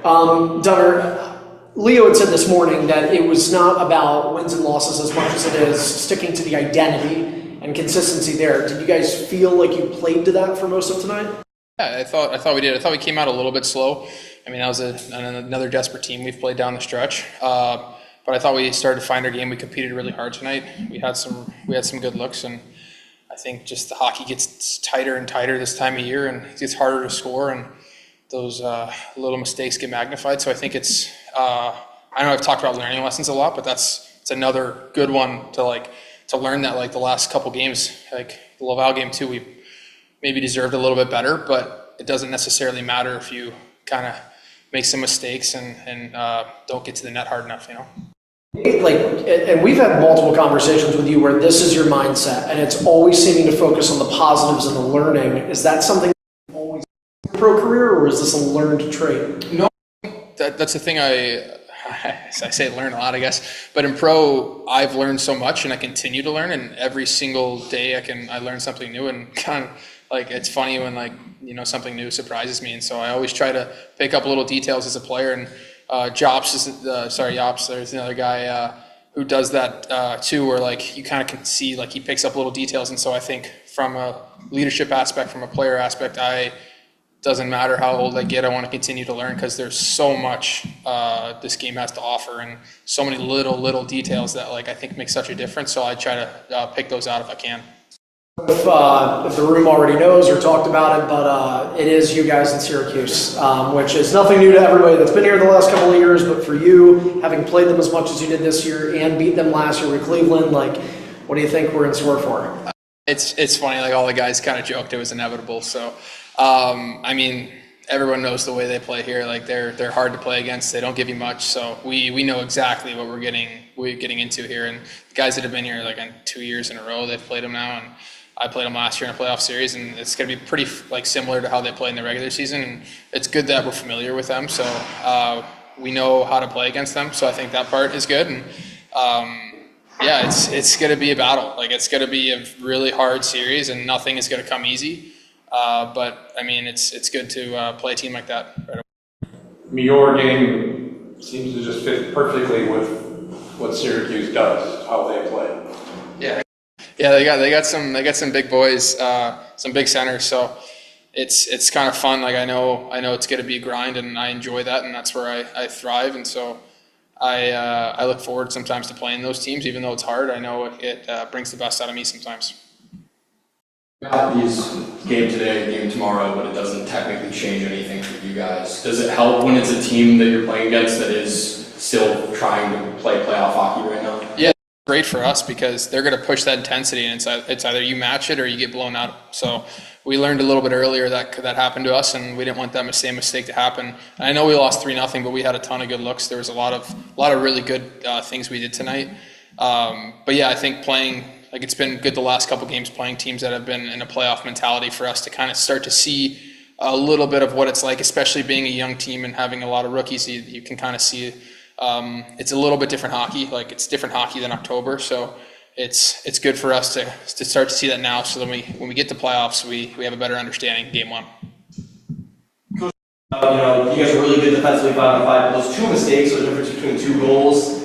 Dunne, Leo had said this morning that it was not about wins and losses as much as it is sticking to the identity and consistency there. Did you guys feel like you played to that for most of tonight? Yeah, I thought we did. I thought we came out a little bit slow. I mean, that was another desperate team we've played down the stretch. But I thought we started to find our game. We competed really hard tonight. We had some good looks, and I think just the hockey gets tighter and tighter this time of year, and it gets harder to score, and those little mistakes get magnified. So I think it's I know I've talked about learning lessons a lot, but it's another good one to learn that, like the last couple games, like the Laval game too, we maybe deserved a little bit better, but it doesn't necessarily matter if you kind of make some mistakes and don't get to the net hard enough, you know. Like, and we've had multiple conversations with you where this is your mindset, and it's always seeming to focus on the positives and the learning. Is that something you always in your pro career, or is this a learned trait? No, that's the thing. I say learn a lot, I guess. But in pro, I've learned so much, and I continue to learn. And every single day, I learn something new. And kind of like it's funny when something new surprises me. And so I always try to pick up little details as a player. And Jops, there's another guy who does that too, where like you kind of can see like he picks up little details. And so I think from a leadership aspect, from a player aspect, doesn't matter how old I get, I want to continue to learn because there's so much this game has to offer and so many little details that like I think make such a difference. So I try to pick those out if I can. If the room already knows or talked about it, but it is you guys in Syracuse, which is nothing new to everybody that's been here the last couple of years, but for you, having played them as much as you did this year and beat them last year with Cleveland, like, what do you think we're in store for? It's funny, like all the guys kind of joked it was inevitable. So, I mean, everyone knows the way they play here. Like they're hard to play against. They don't give you much. So we know exactly what we're getting into here. And the guys that have been here like in 2 years in a row, they've played them now, and I played them last year in a playoff series, and it's going to be pretty like similar to how they play in the regular season. And it's good that we're familiar with them, so we know how to play against them. So I think that part is good. And yeah, it's going to be a battle. Like it's going to be a really hard series, and nothing is going to come easy. But I mean, it's good to play a team like that. Right away. Your game seems to just fit perfectly with what Syracuse does, how they play. Yeah, they got some big boys, some big centers. So it's kind of fun. Like I know it's going to be a grind, and I enjoy that, and that's where I thrive. And so I look forward sometimes to playing those teams, even though it's hard. I know it brings the best out of me sometimes. These game today, game tomorrow, but it doesn't technically change anything for you guys. Does it help when it's a team that you're playing against that is still trying to play playoff hockey right now? Yeah, great for us because they're going to push that intensity, and it's either you match it or you get blown out. So we learned a little bit earlier that happened to us, and we didn't want that same mistake to happen. And I know we lost 3-0, but we had a ton of good looks. There was a lot of really good things we did tonight. But yeah, I think playing. Like it's been good the last couple games playing teams that have been in a playoff mentality for us to kind of start to see a little bit of what it's like, especially being a young team and having a lot of rookies. You can kind of see it's a little bit different hockey. Like it's different hockey than October, so it's good for us to start to see that now. So then when we get to playoffs, we have a better understanding game one. You guys are really good defensively 5-on-5. Those two mistakes are the difference between 2 goals.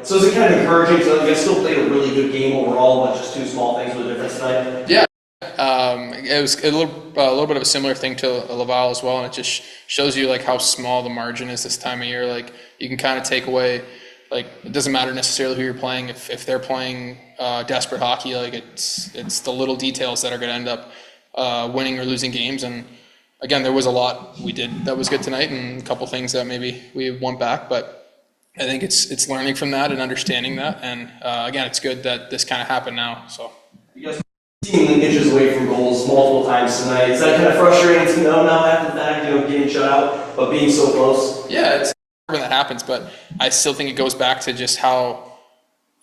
So is it kind of encouraging? So you guys still played a really good game overall, but just 2 small things were the difference tonight? Yeah. It was a little bit of a similar thing to Laval as well, and it just shows you like how small the margin is this time of year. Like you can kind of take away, like it doesn't matter necessarily who you're playing. If they're playing desperate hockey, like it's the little details that are going to end up winning or losing games. And again, there was a lot we did that was good tonight, and a couple things that maybe we won back, but I think it's learning from that and understanding that, and again, it's good that this kind of happened now. So you guys 15 inches away from goals multiple times tonight. Is that kind of frustrating to know now after the fact, getting shut out, but being so close? Yeah, it's when that happens, but I still think it goes back to just how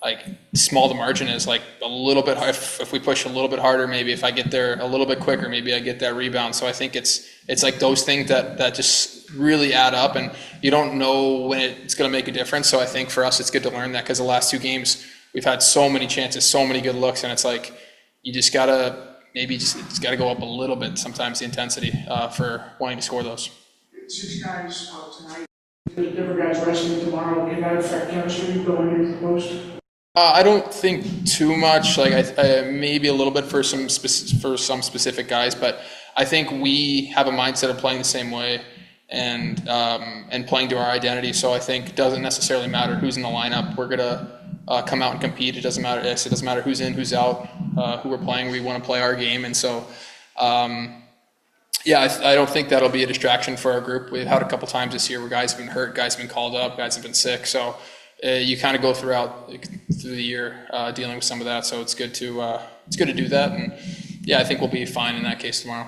like small the margin is. Like a little bit, if we push a little bit harder, maybe if I get there a little bit quicker, maybe I get that rebound. So I think it's like those things that just really add up, and you don't know when it's going to make a difference. So I think for us, it's good to learn that because the last 2 games we've had so many chances, so many good looks, and it's like you just gotta it's gotta go up a little bit sometimes the intensity for wanting to score those. 6 guys out tonight. The different guys resting tomorrow, can that affect chemistry going into the post? I don't think too much. Like I maybe a little bit for some specific guys, but I think we have a mindset of playing the same way and playing to our identity. So I think it doesn't necessarily matter who's in the lineup. We're gonna come out and compete. It doesn't matter. It doesn't matter who's in, who's out, who we're playing. We want to play our game, and so. Yeah, I don't think that'll be a distraction for our group. We've had a couple times this year where guys have been hurt, guys have been called up, guys have been sick. So you kind of go through the year dealing with some of that. So it's good to do that. And yeah, I think we'll be fine in that case tomorrow.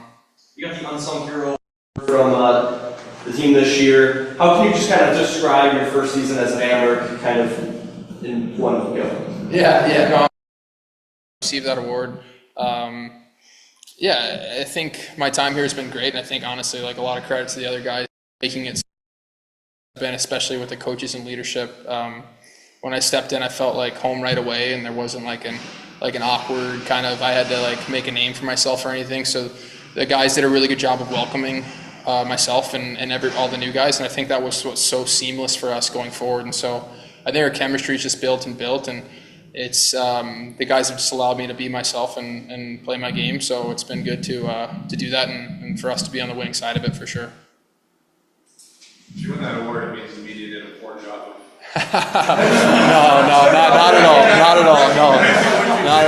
You got the unsung hero from the team this year. How can you just kind of describe your first season as an Amherst kind of in one go? Yeah. No, I received that award. Yeah, I think my time here has been great, and I think honestly, like a lot of credit to the other guys making it been, especially with the coaches and leadership. When I stepped in, I felt like home right away, and there wasn't like an awkward kind of I had to like make a name for myself or anything. So the guys did a really good job of welcoming myself and all the new guys, and I think that was what's so seamless for us going forward. And so I think our chemistry is just built, and it's the guys have just allowed me to be myself and play my game. So it's been good to do that and for us to be on the winning side of it for sure. If you win that award, it means the media did a poor job of. No, not at all. Not at all. No.